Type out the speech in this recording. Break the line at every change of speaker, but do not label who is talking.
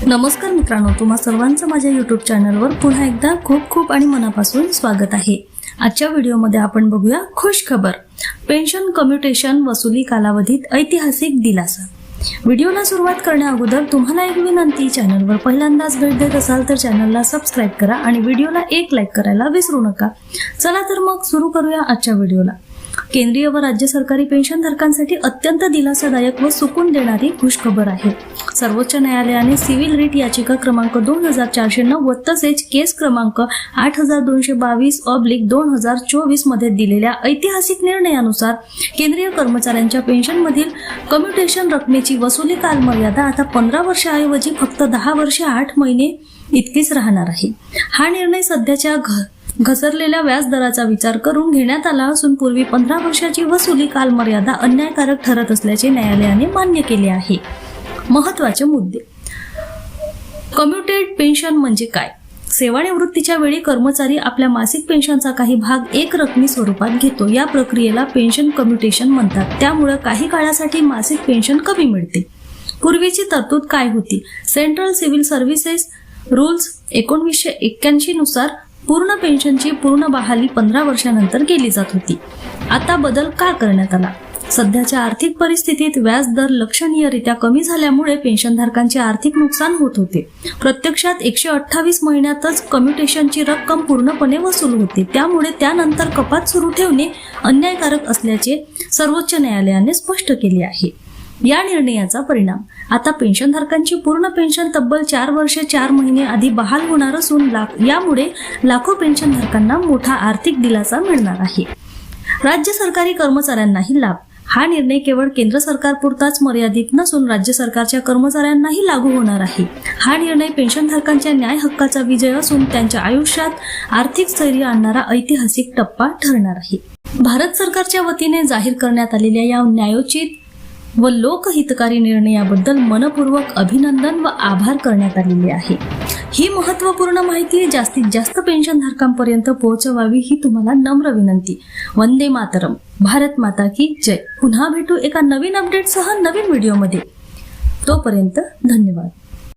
नमस्कार मित्रांनो, तुम्हा सर्वांचं माझ्या यूट्यूब चॅनलवर पुन्हा एकदा खूप खूप आणि मनापासून स्वागत आहे। आजच्या व्हिडिओमध्ये आपण बघूया खुश खबर, पेन्शन कम्युटेशन वसुली कालावधीत ऐतिहासिक दिलासा। व्हिडिओला सुरुवात करण्याअगोदर तुम्हाला एक विनंती, चॅनलवर पहिल्यांदाच भेट देत असाल तर चॅनलला सबस्क्राइब करा आणि व्हिडिओला एक लाईक करायला विसरू नका। चला तर मग सुरू करूया आजच्या व्हिडिओला। केंद्रीय व राज्य सरकारी पेन्शनधारकांसाठी अत्यंत दिलासादायक व सुकून देणारी खुशखबर आहे। सर्वोच्च न्यायालयाने सिव्हिल रिट याचिका क्रमांक 2490 तसेच केस क्रमांक 8222/2024 मध्ये दिलेल्या ऐतिहासिक निर्णयानुसार केंद्रीय कर्मचाऱ्यांच्या पेन्शनमधील कम्युटेशन रकमेची वसुली कालमर्यादा आता 15 वर्षाऐवजी फक्त 10 वर्ष 8 महिने इतकीच राहणार आहे। हा निर्णय सध्याच्या घसरलेल्या व्याजदराचा विचार करून घेण्यात आला असून पूर्वी 15 वर्षाची वसुली कालमर्यादा अन्यायकारक ठरत असल्याचे न्यायालयाने मान्य केले आहे। महत्त्वाचे मुद्दे। कम्युटेड पेन्शन म्हणजे काय? सेवानिवृत्तीच्या वेळी कर्मचारी आपल्या मासिक पेन्शनचा काही भाग एक रकमी स्वरूपात घेतो। या प्रक्रियेला पेन्शन कम्युटेशन म्हणतात। त्यामुळे काही काळासाठी मासिक पेन्शन कमी मिळते। पूर्वीची तरतूद काय होती? सेंट्रल सिव्हिल सर्व्हिसेस रूल्स 1981 नुसार पूर्ण पेन्शनची पूर्ण बहाली 15 वर्षानंतर केली जात होती। आता बदल का करण्यात आला? सध्याच्या आर्थिक परिस्थितीत व्याज दर लक्षणीयरित्या कमी झाल्यामुळे पेन्शनधारकांचे आर्थिक नुकसान होत होते। प्रत्यक्षात 128 महिन्यातच कम्युटेशनची रक्कम पूर्णपणे वसूल होते। त्यामुळे त्यानंतर कपात सुरू ठेवणे अन्यायकारक असल्याचे सर्वोच्च न्यायालयाने स्पष्ट केले आहे। या निर्णयाचा परिणाम, आता पेन्शनधारकांची पूर्ण पेन्शन तब्बल 4 वर्ष 4 महिने आधी बहाल होणार असून यामुळे लाखो पेन्शनधारकांना मोठा आर्थिक दिलासा मिळणार आहे। राज्य सरकारी कर्मचाऱ्यांनाही लाभ। हा निर्णय केवळ केंद्र सरकारपुरताच मर्यादित नसून राज्य सरकारच्या कर्मचाऱ्यांनाही लागू होणार आहे। हा निर्णय पेन्शनधारकांच्या न्याय हक्काचा विजय असून त्यांच्या आयुष्यात आर्थिक स्थैर्य आणणारा ऐतिहासिक टप्पा ठरणार आहे। भारत सरकारच्या वतीने जाहीर करण्यात आलेल्या या न्यायोचित व लोकहितकारी निर्णयाबद्दल मनपूर्वक अभिनंदन व आभार करण्यात आलेले आहे। ही महत्त्वपूर्ण माहिती जास्तीत जास्त पेन्शनधारकांपर्यंत पोहोचवावी ही तुम्हाला नम्र विनंती। वंदे मातरम, भारत माता की जय। पुन्हा भेटू एका नवीन अपडेटसह नवीन व्हिडिओमध्ये। तोपर्यंत धन्यवाद।